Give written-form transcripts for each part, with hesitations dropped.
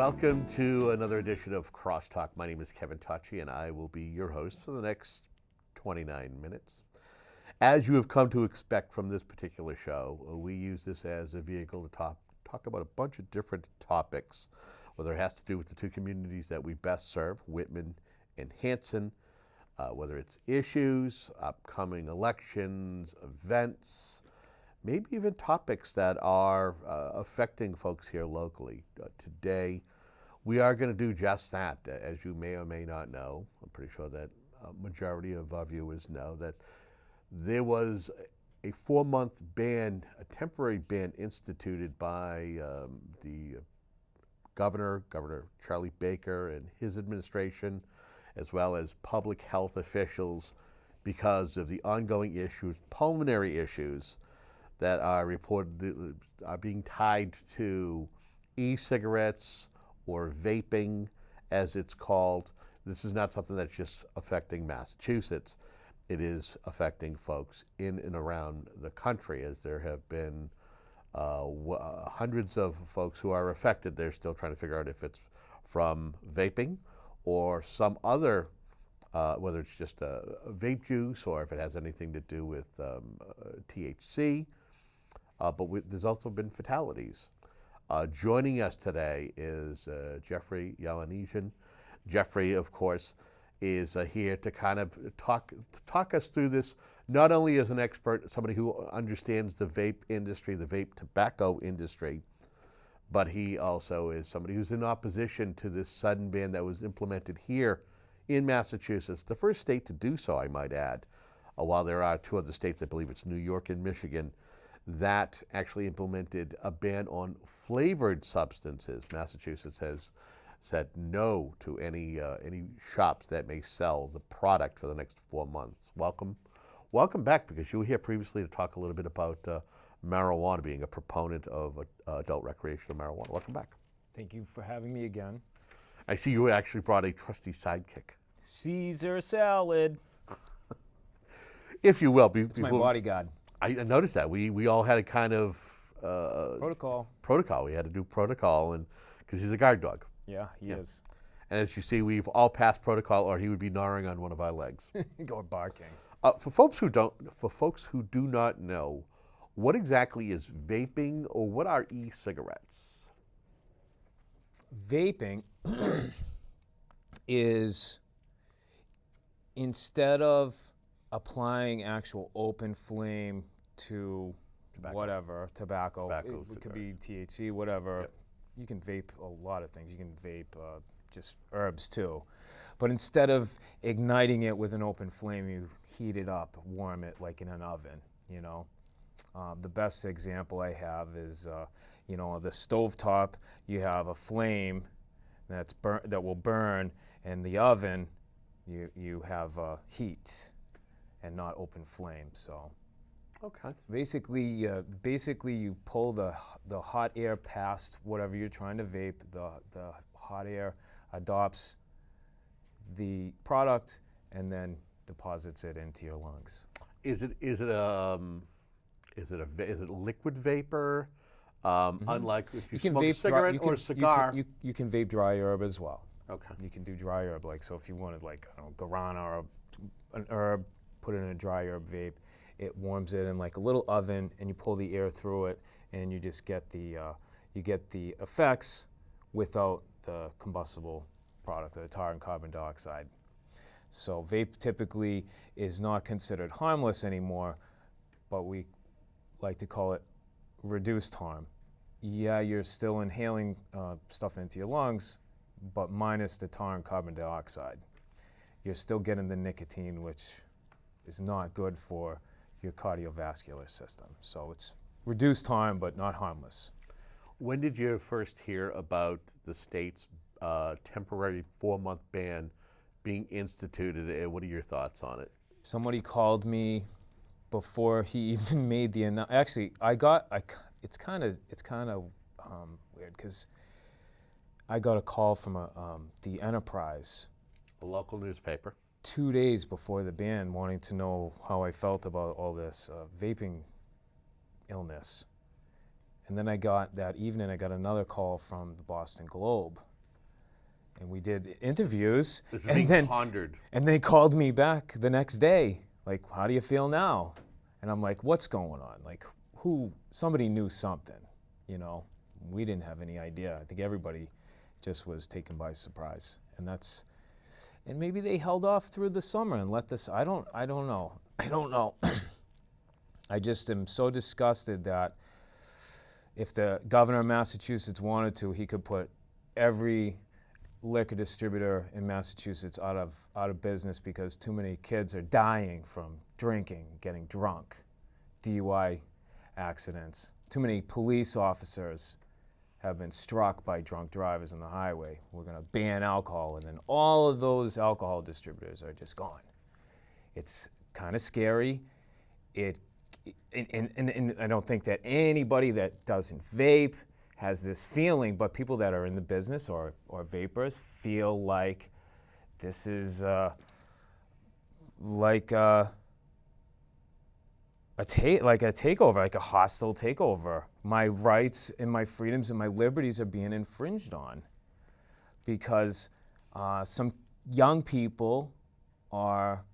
Welcome to another edition of CrossTalk. My name is Kevin Tucci, and I will be your host for the next 29 minutes. As you have come to expect from this particular show, we use this as a vehicle to talk about a bunch of different topics, whether it has to do with the two communities that we best serve, Whitman and Hanson, whether it's issues, upcoming elections, events, maybe even topics that are affecting folks here locally. Today, we are going to do just that. As you may or may not know, I'm pretty sure that a majority of our viewers know that there was a 4-month ban, a temporary ban instituted by the Governor Charlie Baker and his administration, as well as public health officials, because of the ongoing issues, pulmonary issues, that are reported are being tied to e-cigarettes or vaping, as it's called. This is not something that's just affecting Massachusetts. It is affecting folks in and around the country, as there have been hundreds of folks who are affected. They're still trying to figure out if it's from vaping or some other, whether it's just a vape juice or if it has anything to do with THC. But there's also been fatalities. Joining us today is Geoffrey Yalenezian. Geoffrey, of course, is here to kind of talk us through this, not only as an expert, somebody who understands the vape industry, the vape tobacco industry, but he also is somebody who's in opposition to this sudden ban that was implemented here in Massachusetts, the first state to do so, I might add, while there are two other states, I believe it's New York and Michigan, that actually implemented a ban on flavored substances. Massachusetts has said no to any shops that may sell the product for the next 4 months. Welcome back, because you were here previously to talk a little bit about marijuana, being a proponent of adult recreational marijuana. Welcome back. Thank you for having me again. I see you actually brought a trusty sidekick. Caesar salad. If you will. It's my bodyguard. I noticed that. We all had a kind of Protocol. We had to do protocol, and because he's a guard dog. Yeah, he is. And as you see, we've all passed protocol, or he would be gnawing on one of our legs. Go barking. For folks who do not know, what exactly is vaping, or what are e-cigarettes? Vaping is, instead of applying actual open flame to tobacco, it could be THC, whatever. Yep. You can vape a lot of things. You can vape just herbs too. But instead of igniting it with an open flame, you heat it up, warm it like in an oven, you know. The best example I have is, the stovetop. You have a flame that will burn, and the oven, you have heat and not open flame. So, okay. Basically, you pull the hot air past whatever you're trying to vape. The hot air adopts the product and then deposits it into your lungs. Is it liquid vapor? Unlike if you smoke a cigarette or a cigar. You can vape dry herb as well. Okay. You can do dry herb, so if you wanted guarana or an herb, put it in a dry herb vape. It warms it in a little oven, and you pull the air through it, and you just get the effects without the combustible product, the tar and carbon dioxide. So vape typically is not considered harmless anymore, but we like to call it reduced harm. Yeah, you're still inhaling stuff into your lungs, but minus the tar and carbon dioxide. You're still getting the nicotine, which is not good for your cardiovascular system. So it's reduced harm, but not harmless. When did you first hear about the state's temporary 4-month ban being instituted, and what are your thoughts on it? Somebody called me before he even made the announcement. Actually, it's kind of weird, because I got a call from the Enterprise, a local newspaper, 2 days before the ban, wanting to know how I felt about all this vaping illness. And then that evening I got another call from the Boston Globe and we did interviews. This is and being then pondered. And they called me back the next day, like, how do you feel now? And I'm like, what's going on? Like, somebody knew something, you know? We didn't have any idea. I think everybody just was taken by surprise. And maybe they held off through the summer and let this, I don't know. I don't know. I just am so disgusted that if the governor of Massachusetts wanted to, he could put every liquor distributor in Massachusetts out of business because too many kids are dying from drinking, getting drunk, DUI accidents. Too many police officers have been struck by drunk drivers on the highway. We're going to ban alcohol, and then all of those alcohol distributors are just gone. It's kind of scary. And I don't think that anybody that doesn't vape has this feeling, but people that are in the business or vapors feel like this is like a takeover, like a hostile takeover. My rights and my freedoms and my liberties are being infringed on because some young people are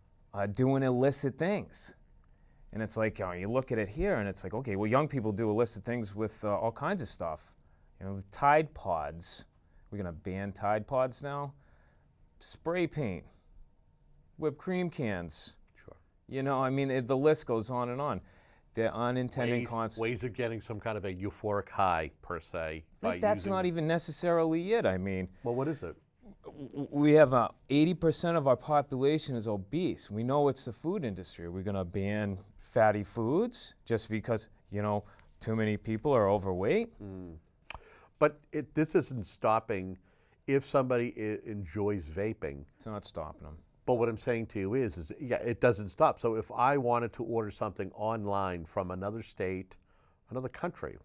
doing illicit things. And it's like, you look at it here and it's like, okay, well, young people do illicit things with all kinds of stuff. You know, Tide Pods. We're going to ban Tide Pods now? Spray paint, whipped cream cans. Sure. You know, I mean, the list goes on and on. The unintended consequences. Ways of getting some kind of a euphoric high, per se. That's not even necessarily it. I mean, well, what is it? We have 80% of our population is obese. We know it's the food industry. We're going to ban fatty foods just because, you know, too many people are overweight. But this isn't stopping if somebody enjoys vaping. It's not stopping them. But what I'm saying to you is yeah, it doesn't stop. So if I wanted to order something online from another state, another country,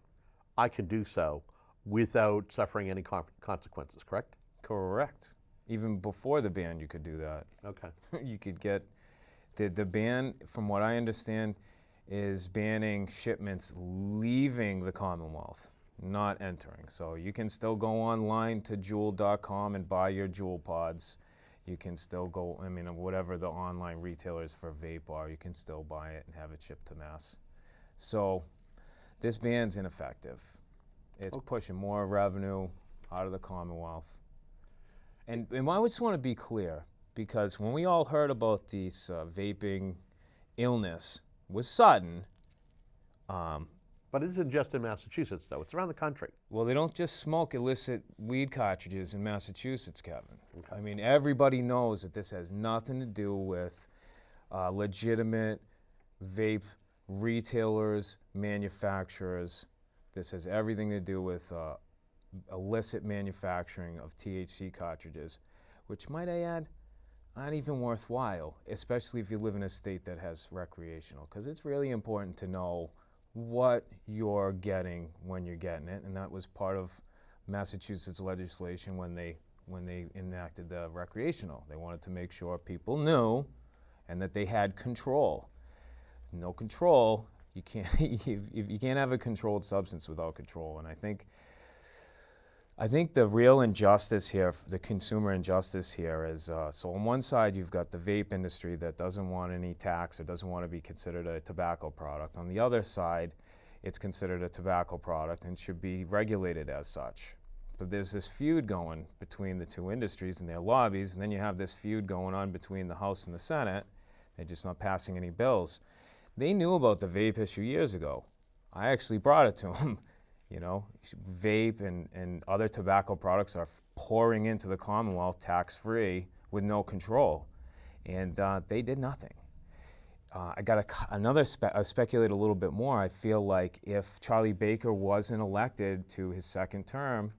I can do so without suffering any consequences, correct? Correct. Even before the ban, you could do that. Okay. You could get the ban, from what I understand, is banning shipments leaving the Commonwealth, not entering. So you can still go online to Juul.com and buy your Juul pods. You can still go, I mean, whatever the online retailers for vape are, you can still buy it and have it shipped to mass. So this ban's ineffective. It's pushing more revenue out of the Commonwealth. And I just want to be clear, because when we all heard about this vaping illness was sudden. But it isn't just in Massachusetts, though. It's around the country. Well, they don't just smoke illicit weed cartridges in Massachusetts, Kevin. Okay. I mean, everybody knows that this has nothing to do with legitimate vape retailers, manufacturers. This has everything to do with illicit manufacturing of THC cartridges, which, might I add, aren't even worthwhile, especially if you live in a state that has recreational, because it's really important to know what you're getting when you're getting it, and that was part of Massachusetts legislation when they enacted the recreational. They wanted to make sure people knew and that they had control. No control, you can't you can't have a controlled substance without control. And I think the real injustice here, the consumer injustice here is, so on one side you've got the vape industry that doesn't want any tax or doesn't want to be considered a tobacco product. On the other side, it's considered a tobacco product and should be regulated as such. But there's this feud going between the two industries and their lobbies, and then you have this feud going on between the House and the Senate. They're just not passing any bills. They knew about the vape issue years ago. I actually brought it to them. You know, vape and other tobacco products are pouring into the Commonwealth tax-free with no control, and they did nothing. I got I'll speculate a little bit more. I feel like if Charlie Baker wasn't elected to his second term,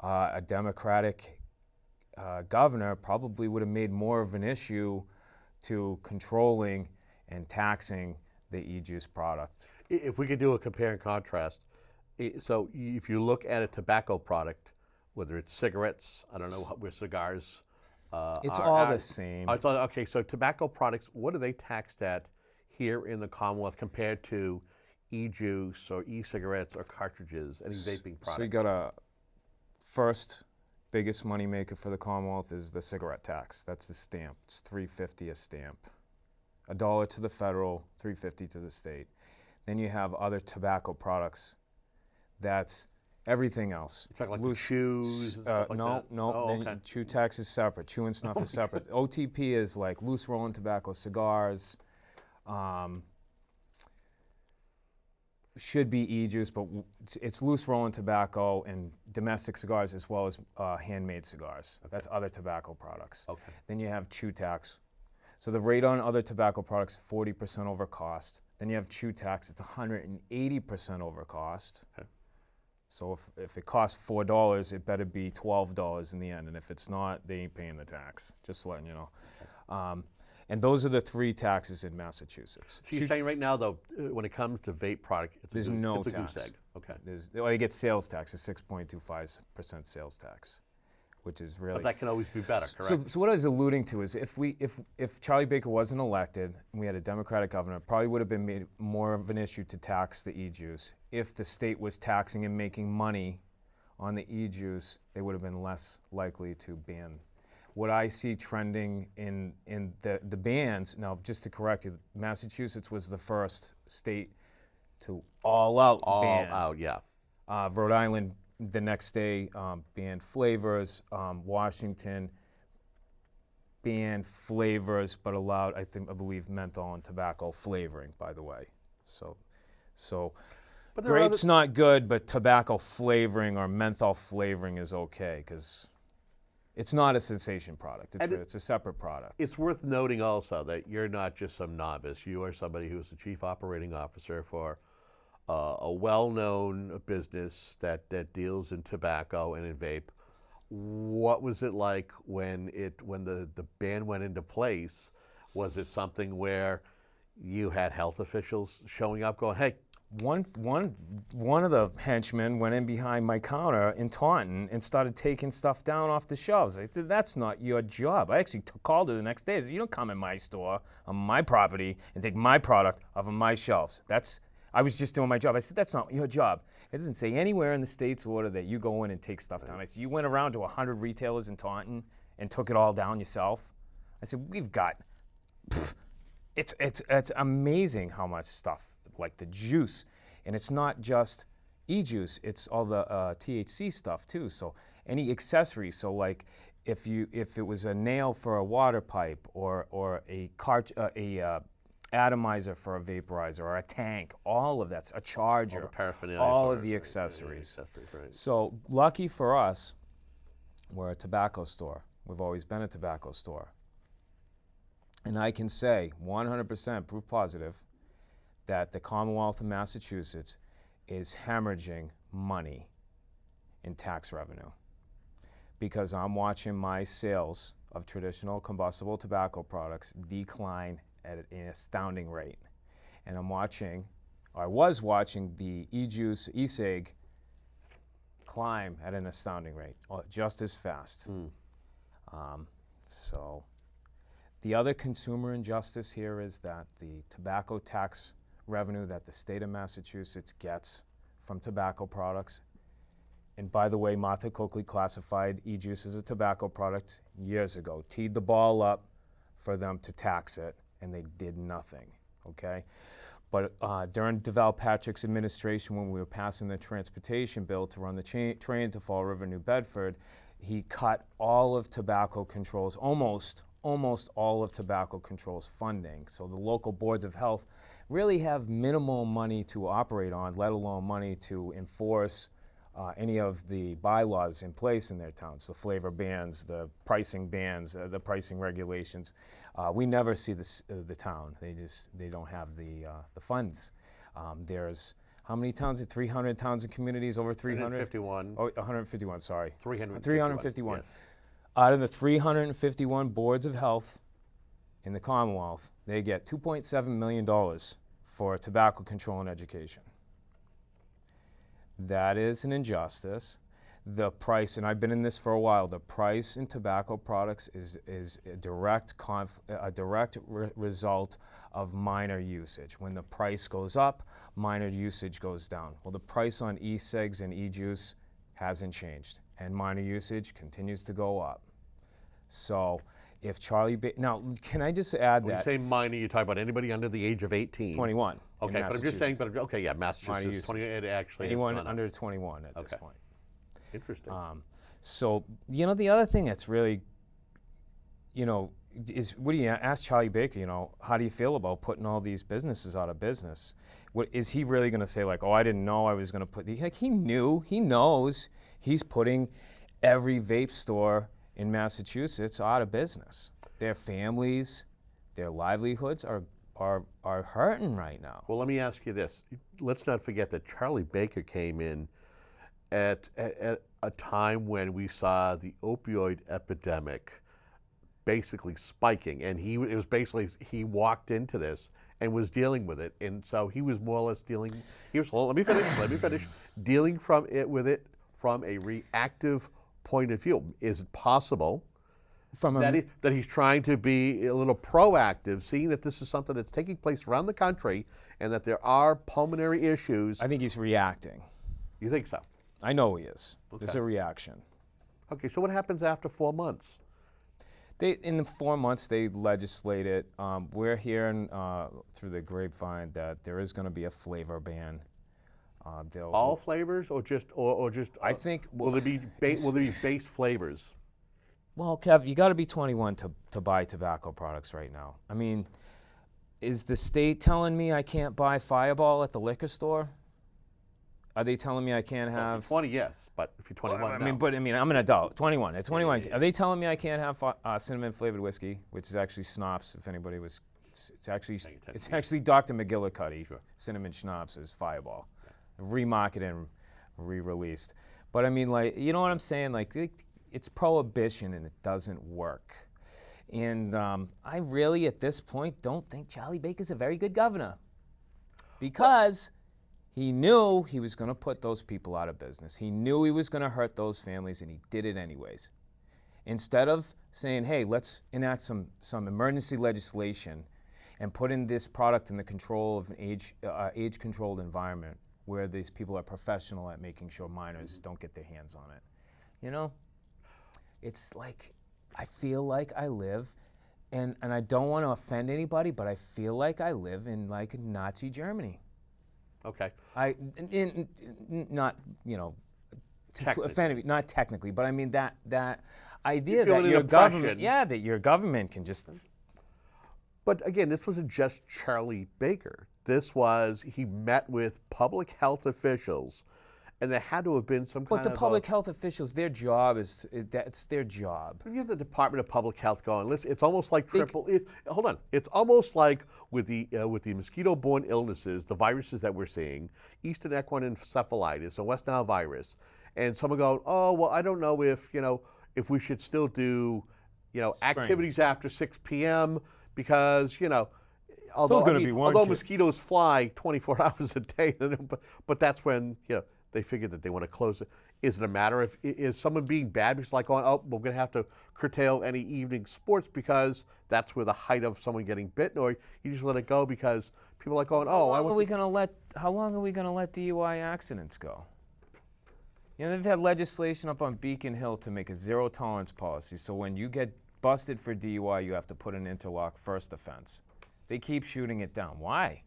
a Democratic governor probably would have made more of an issue to controlling and taxing the e-juice product. If we could do a compare and contrast, so if you look at a tobacco product, whether it's cigarettes, I don't know where cigars it's all the same. It's all, okay, so tobacco products, what are they taxed at here in the Commonwealth compared to e-juice or e-cigarettes or cartridges, any vaping product? So you got first, biggest moneymaker for the Commonwealth is the cigarette tax. That's the stamp. It's $3.50 a stamp. $1 to the federal, $3.50 to the state. Then you have other tobacco products. That's everything else. You're talking like the chews and stuff like that? No. Oh, Then okay. chew tax is separate. Chew and snuff is separate. OTP is like loose rolling tobacco, cigars. Should be e-juice, but it's loose rolling tobacco and domestic cigars as well as handmade cigars. Okay. That's other tobacco products. Okay. Then you have chew tax. So the rate on other tobacco products, 40% over cost. Then you have chew tax, it's 180% over cost. Okay. So if it costs $4, it better be $12 in the end. And if it's not, they ain't paying the tax. Just letting you know. Okay. And those are the three taxes in Massachusetts. So you're saying right now, though, when it comes to vape product, there's no tax. It's a goose egg. Okay. They get sales tax, a 6.25% sales tax, which is really. But that can always be better, correct? So what I was alluding to is if Charlie Baker wasn't elected and we had a Democratic governor, it probably would have been made more of an issue to tax the e-juice. If the state was taxing and making money on the e-juice, they would have been less likely to ban. What I see trending in the bans, now just to correct you, Massachusetts was the first state to all out ban. All out, yeah. Rhode Island the next day banned flavors. Washington banned flavors but allowed, I believe, menthol and tobacco flavoring, by the way. So grape's not good, but tobacco flavoring or menthol flavoring is okay because it's not a cessation product. It's a separate product. It's worth noting also that you're not just some novice. You are somebody who's the chief operating officer for a well-known business that deals in tobacco and in vape. What was it like when the ban went into place? Was it something where you had health officials showing up going, hey, One of the henchmen went in behind my counter in Taunton and started taking stuff down off the shelves. I said, that's not your job. I actually called her the next day. I said, you don't come in my store on my property and take my product off of my shelves. I was just doing my job. I said, that's not your job. It doesn't say anywhere in the state's order that you go in and take stuff down. I said, you went around to 100 retailers in Taunton and took it all down yourself? I said, it's amazing how much stuff, like the juice, and it's not just e-juice, it's all the THC stuff too. So any accessories, so like if it was a nail for a water pipe or a atomizer for a vaporizer or a tank, all of that's a charger, all the paraphernalia, all of the accessories. Right. So lucky for us, we're a tobacco store. We've always been a tobacco store. And I can say 100% proof positive that the Commonwealth of Massachusetts is hemorrhaging money in tax revenue because I'm watching my sales of traditional combustible tobacco products decline at an astounding rate. And I was watching the e-juice, e-cig climb at an astounding rate, just as fast. So the other consumer injustice here is that the tobacco tax revenue that the state of Massachusetts gets from tobacco products, and by the way, Martha Coakley classified e-juice as a tobacco product years ago, teed the ball up for them to tax it, and they did nothing, okay? But during Deval Patrick's administration, when we were passing the transportation bill to run the train to Fall River, New Bedford, he cut all of tobacco controls, almost all of tobacco controls funding. So the local boards of health really have minimal money to operate on, let alone money to enforce any of the bylaws in place in their towns, the flavor bans, the pricing bans, the pricing regulations. We never see the town. They don't have the funds. There's how many towns? 300 towns and communities, over 300? 151. Oh, 151, sorry. 351. Yes. Out of the 351 boards of health in the Commonwealth, they get $2.7 million for tobacco control and education. That is an injustice. The price, and I've been in this for a while, the price in tobacco products is a direct result of minor usage. When the price goes up, minor usage goes down. Well, the price on e-cigs and e-juice hasn't changed. and minor usage continues to go up. So if Charlie now, can I just add When you that say minor, you talk about anybody under the age of 18. 21 in Okay, but I'm just saying, Massachusetts. okay, yeah, Massachusetts, 20, it actually has Anyone gone up. under 21 at this Okay. point. Interesting. So, the other thing that's really, is what do you ask Charlie Baker, how do you feel about putting all these businesses out of business? What, is he really going to say like, oh, I didn't know I was going to put he knows he's putting every vape store in Massachusetts out of business. Their families, their livelihoods are hurting right now. Well, let me ask you this. Let's not forget that Charlie Baker came in at a time when we saw the opioid epidemic basically spiking, and he walked into this and was dealing with it, and so he was more or less dealing. Let me finish. Dealing with it from a reactive point of view. Is it possible that he's trying to be a little proactive, seeing that this is something that's taking place around the country, and that there are pulmonary issues? I think he's reacting. You think so? I know he is. Okay. There's a reaction. Okay, so what happens after 4 months? In the 4 months they legislate it. We're hearing through the grapevine that there is going to be a flavor ban. All flavors, or just I think. will there be base flavors? Well, Kev, you got to be 21 to buy tobacco products right now. I mean, is the state telling me I can't buy Fireball at the liquor store? Are they telling me I can't have? Well, if you're 20, yes, but if you're 21, no. I'm an adult, 21. At 21, yeah. Are they telling me I can't have cinnamon flavored whiskey, which is actually schnapps? If anybody was, it's actually Dr. McGillicuddy. Sure. Cinnamon schnapps is Fireball, remarketed and re-released. But I mean, like, you know what I'm saying? Like, it's prohibition and it doesn't work. And I really, at this point, don't think Charlie Baker's a very good governor, because he knew he was going to put those people out of business. He knew he was going to hurt those families, and he did it anyways. Instead of saying, hey, let's enact some emergency legislation and put in this product in the control of an age-controlled environment where these people are professional at making sure minors don't get their hands on it. It's like, I feel like I live, and I don't want to offend anybody, but I feel like I live in like Nazi Germany. Okay. Not Technically. offend, not technically, but I mean that idea You're that feeling your the government, oppression. that your government can just. But again, this wasn't just Charlie Baker. He met with public health officials, and there had to have been some kind But of the public health officials, their job that's their job. You have the Department of Public Health going. Listen, it's almost like hold on. It's almost like with the mosquito-borne illnesses, the viruses that we're seeing, Eastern equine encephalitis and West Nile virus, and someone going, oh well, I don't know if we should still do activities after 6 p.m. because although mosquitoes fly 24 hours a day, but that's when they figure that they want to close it. Is it a matter of, is someone being bad because like going, oh, we're going to have to curtail any evening sports because that's where the height of someone getting bitten, or you just let it go because people are like going, oh, how long are we going to let DUI accidents go? They've had legislation up on Beacon Hill to make a zero tolerance policy, so when you get busted for DUI, you have to put an interlock first offense. They keep shooting it down. Why?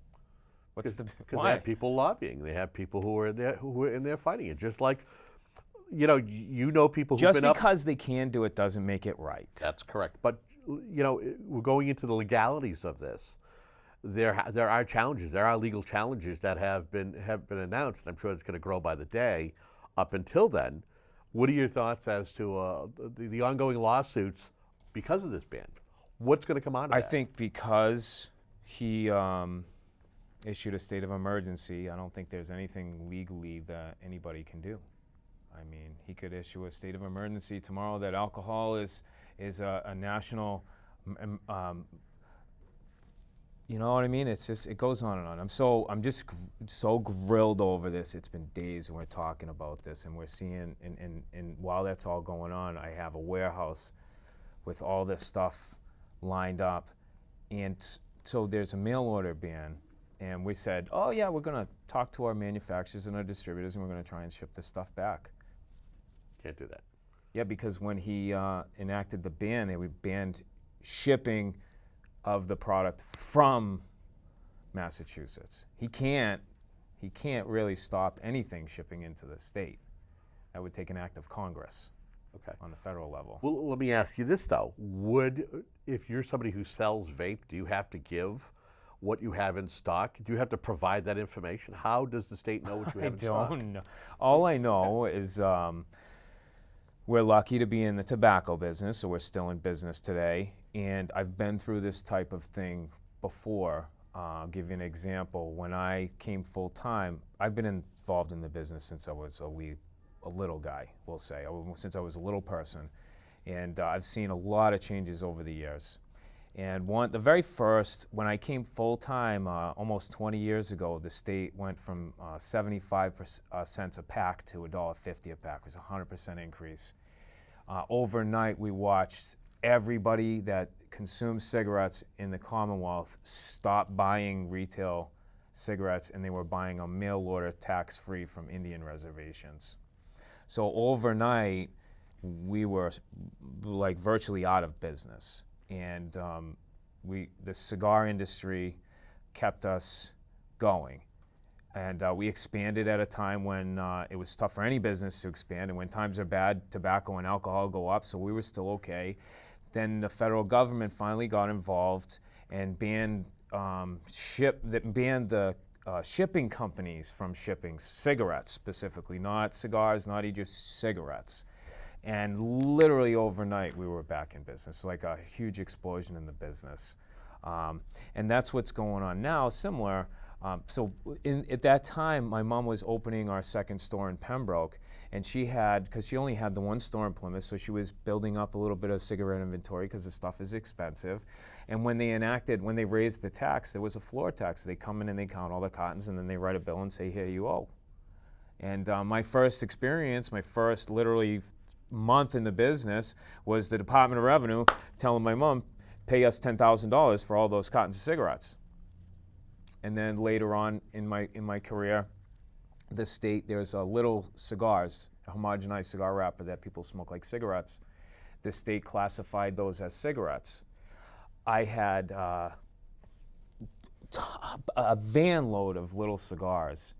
Because they have people lobbying. They have people who are in there fighting it. Just like, people who've just been up. Just because they can do it doesn't make it right. That's correct. But we're going into the legalities of this. There are challenges. There are legal challenges that have been announced. And I'm sure it's going to grow by the day. Up until then, what are your thoughts as to the ongoing lawsuits because of this ban? What's going to come out of that? I think because he issued a state of emergency, I don't think there's anything legally that anybody can do. I mean, he could issue a state of emergency tomorrow that alcohol is a national, you know what I mean? It's just, it goes on and on. I'm just so grilled over this. It's been days and we're talking about this, and we're seeing, and while that's all going on, I have a warehouse with all this stuff lined up, and so there's a mail order ban, and we said, oh yeah, we're going to talk to our manufacturers and our distributors, and we're going to try and ship this stuff back. Can't do that. Yeah, because when he enacted the ban, it banned shipping of the product from Massachusetts. He can't really stop anything shipping into the state. That would take an act of Congress. Okay. On the federal level. Well, let me ask you this though: if you're somebody who sells vape, do you have to give what you have in stock? Do you have to provide that information? How does the state know what you have in stock? I don't know. All I know is we're lucky to be in the tobacco business, so we're still in business today. And I've been through this type of thing before. I'll give you an example. When I came full time, I've been involved in the business since I was a little guy, we'll say, since I was a little person. And I've seen a lot of changes over the years. And the very first, when I came full-time almost 20 years ago, the state went from 75 cents a pack to $1.50 a pack. It was a 100% increase. Overnight, we watched everybody that consumed cigarettes in the Commonwealth stop buying retail cigarettes, and they were buying a mail order tax-free from Indian reservations. So overnight, we were like virtually out of business, and the cigar industry kept us going, and we expanded at a time when it was tough for any business to expand, and when times are bad, tobacco and alcohol go up, so we were still okay. Then the federal government finally got involved and banned the shipping companies from shipping cigarettes specifically, not cigars, not just cigarettes. And literally overnight, we were back in business, like a huge explosion in the business. And that's what's going on now, similar. At that time, my mom was opening our second store in Pembroke, and because she only had the one store in Plymouth, so she was building up a little bit of cigarette inventory because the stuff is expensive. And when they raised the tax, there was a floor tax. They come in and they count all the cottons, and then they write a bill and say, here you owe. And my first experience, my first literally month in the business, was the Department of Revenue telling my mom, pay us $10,000 for all those cottons of cigarettes. And then later on in my career, the state, there's little cigars, a homogenized cigar wrapper that people smoke like cigarettes. The state classified those as cigarettes. I had a van load of little cigars.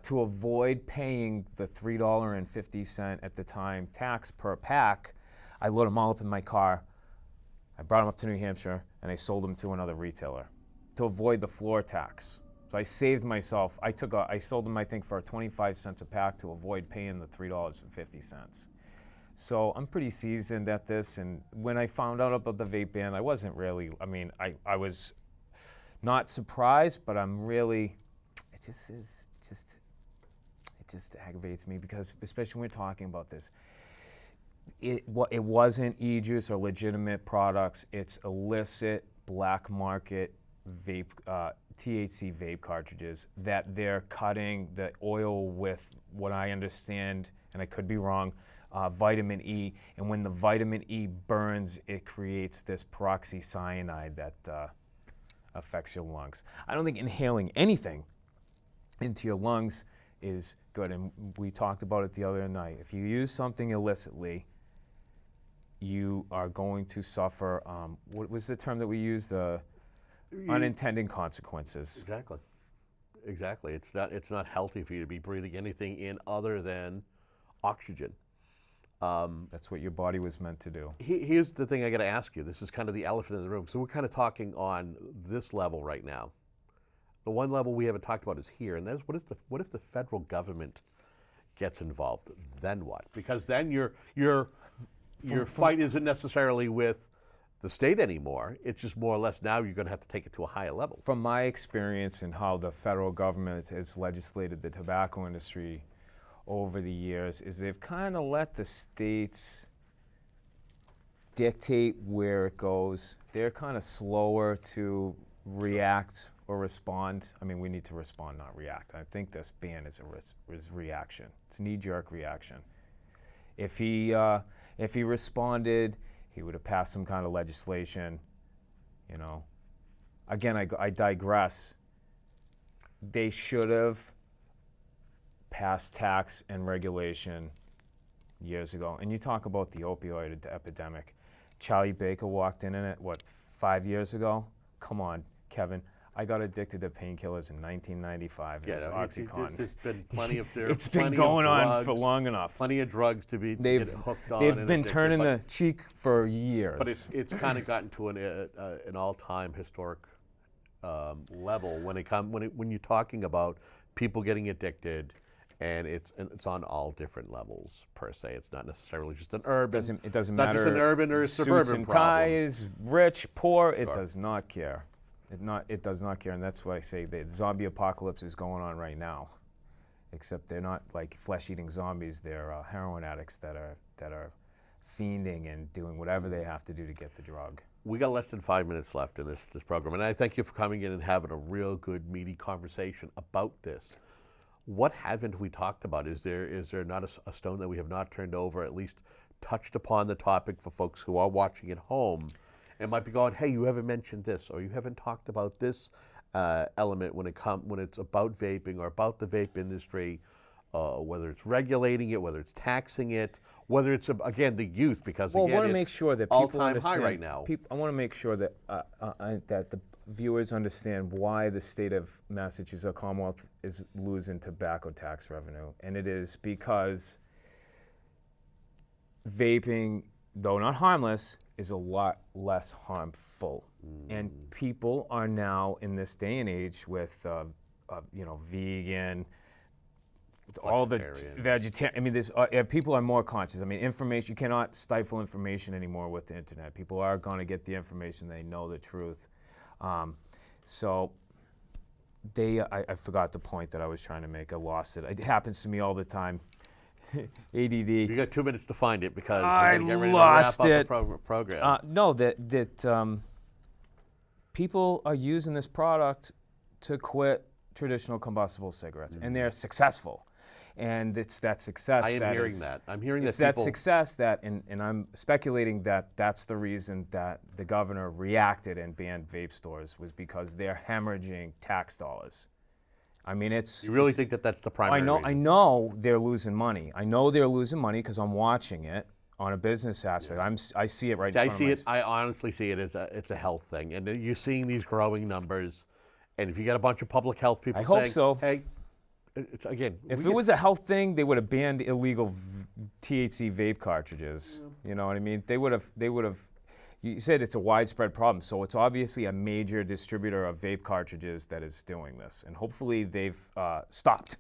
To avoid paying the $3.50 at the time tax per pack, I loaded them all up in my car. I brought them up to New Hampshire, and I sold them to another retailer to avoid the floor tax. So I saved myself. I sold them, I think, for 25 cents a pack to avoid paying the $3.50. So I'm pretty seasoned at this. And when I found out about the vape ban, I wasn't really, I was not surprised, but I'm really, it just aggravates me because, especially when we're talking about this, it wasn't e-juice or legitimate products. It's illicit, black market vape, THC vape cartridges that they're cutting the oil with, what I understand, and I could be wrong, vitamin E. And when the vitamin E burns, it creates this peroxycyanide that affects your lungs. I don't think inhaling anything into your lungs is good. And we talked about it the other night. If you use something illicitly, you are going to suffer, what was the term that we used? Unintended consequences. Exactly. It's not healthy for you to be breathing anything in other than oxygen. That's what your body was meant to do. Here's the thing I got to ask you. This is kind of the elephant in the room. So we're kind of talking on this level right now. The one level we haven't talked about is here, and that's what if the federal government gets involved? Then what? Because then your fight isn't necessarily with the state anymore. It's just more or less now you're going to have to take it to a higher level. From my experience in how the federal government has legislated the tobacco industry over the years, is they've kind of let the states dictate where it goes. They're kind of slower to react or respond. I mean, we need to respond, not react. I think this ban is reaction. It's a knee-jerk reaction. If he responded, he would have passed some kind of legislation, you know. Again, I digress. They should have passed tax and regulation years ago. And you talk about the opioid epidemic. Charlie Baker walked in it, 5 years ago? Come on, Kevin. I got addicted to painkillers in 1995. Yeah, It was no, Oxycontin. there's been plenty of It's been going on for long enough. Plenty of drugs to be They've hooked on. They've and been addicted, turning but, the cheek for years. But it's kind of gotten to an all-time historic level when you're talking about people getting addicted, and it's on all different levels per se. It's not necessarily just an urban. It doesn't not matter. just an urban or a suburban suits and problem. ties, rich, poor. Sure. It does not care. It does not care, and that's why I say the zombie apocalypse is going on right now. Except they're not like flesh-eating zombies. They're heroin addicts that are fiending and doing whatever they have to do to get the drug. We got less than 5 minutes left in this program, and I thank you for coming in and having a real good, meaty conversation about this. What haven't we talked about? Is there not a stone that we have not turned over, at least touched upon the topic for folks who are watching at home and might be going, hey, you haven't mentioned this, or you haven't talked about this element when it's about vaping or about the vape industry, whether it's regulating it, whether it's taxing it, whether it's again the youth, because Well, again, I want to make it's sure that people all-time high understand. right now. I want to make sure that that the viewers understand why the state of Massachusetts, or Commonwealth, is losing tobacco tax revenue, and it is because vaping, though not harmless, is a lot less harmful. And people are now, in this day and age, with vegan, all the vegetarian. I mean, people are more conscious. I mean, information. You cannot stifle information anymore with the internet. People are going to get the information. They know the truth. So I forgot the point that I was trying to make. I lost it. It happens to me all the time. ADD. You got 2 minutes to find it because I we're getting ready lost to wrap it. up the program. No, that people are using this product to quit traditional combustible cigarettes, and they're successful. And it's that success. I am hearing that. I'm hearing that it's that success that, and I'm speculating that that's the reason that the governor reacted and banned vape stores, was because they're hemorrhaging tax dollars. I mean, You really think that that's the primary reason? I know they're losing money. I know they're losing money because I'm watching it on a business aspect. I see it right in front of me. I honestly see it as it's a health thing, and you're seeing these growing numbers. And if you get a bunch of public health people saying, hope so. "Hey, it's again," if it was a health thing, they would have banned illegal THC vape cartridges. You know what I mean? They would have. You said it's a widespread problem, so it's obviously a major distributor of vape cartridges that is doing this, and hopefully they've stopped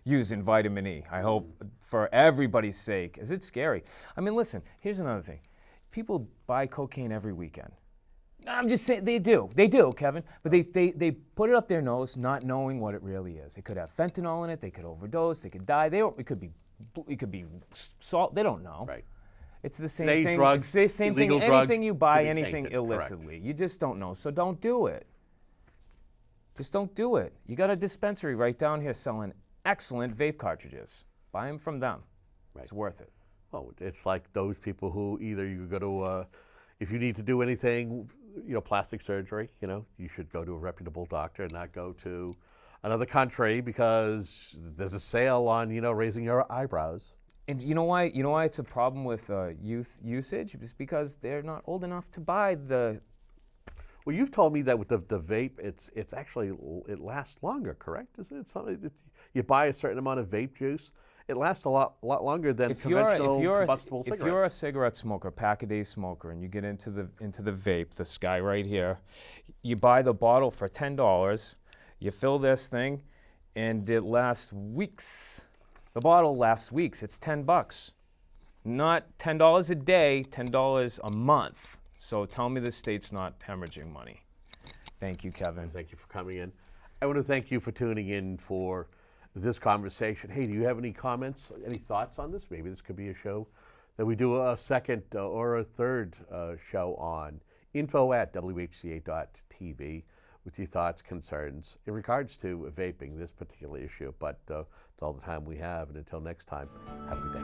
using vitamin E. I hope, for everybody's sake, as it's scary. I mean, listen, here's another thing. People buy cocaine every weekend. I'm just saying, they do, Kevin, but they put it up their nose not knowing what it really is. It could have fentanyl in it, they could overdose, they could die, it could be salt, they don't know. Right. It's the same Today's thing. drugs, it's the same thing. illegal drugs Anything you buy, could be anything tainted, illicitly, correct. you just don't know. So don't do it. Just don't do it. You got a dispensary right down here selling excellent vape cartridges. Buy them from them. Right. It's worth it. Oh, it's like those people who either you go to, if you need to do anything, plastic surgery, you should go to a reputable doctor and not go to another country because there's a sale on, raising your eyebrows. And you know why it's a problem with youth usage? It's because they're not old enough to buy the. Well, you've told me that with the vape, it's actually, it lasts longer, correct? Isn't it something that you buy a certain amount of vape juice, it lasts a lot longer than conventional combustible cigarettes. If you're a cigarette smoker, pack-a-day smoker, and you get into the vape, this guy right here, you buy the bottle for $10, you fill this thing, and it lasts weeks. The bottle lasts weeks. It's $10. Not $10 a day, $10 a month. So tell me the state's not hemorrhaging money. Thank you, Kevin. Thank you for coming in. I want to thank you for tuning in for this conversation. Hey, do you have any comments, any thoughts on this? Maybe this could be a show that we do a second or a third show on. info@whca.tv with your thoughts, concerns in regards to vaping, this particular issue. But it's all the time we have. And until next time, have a good day.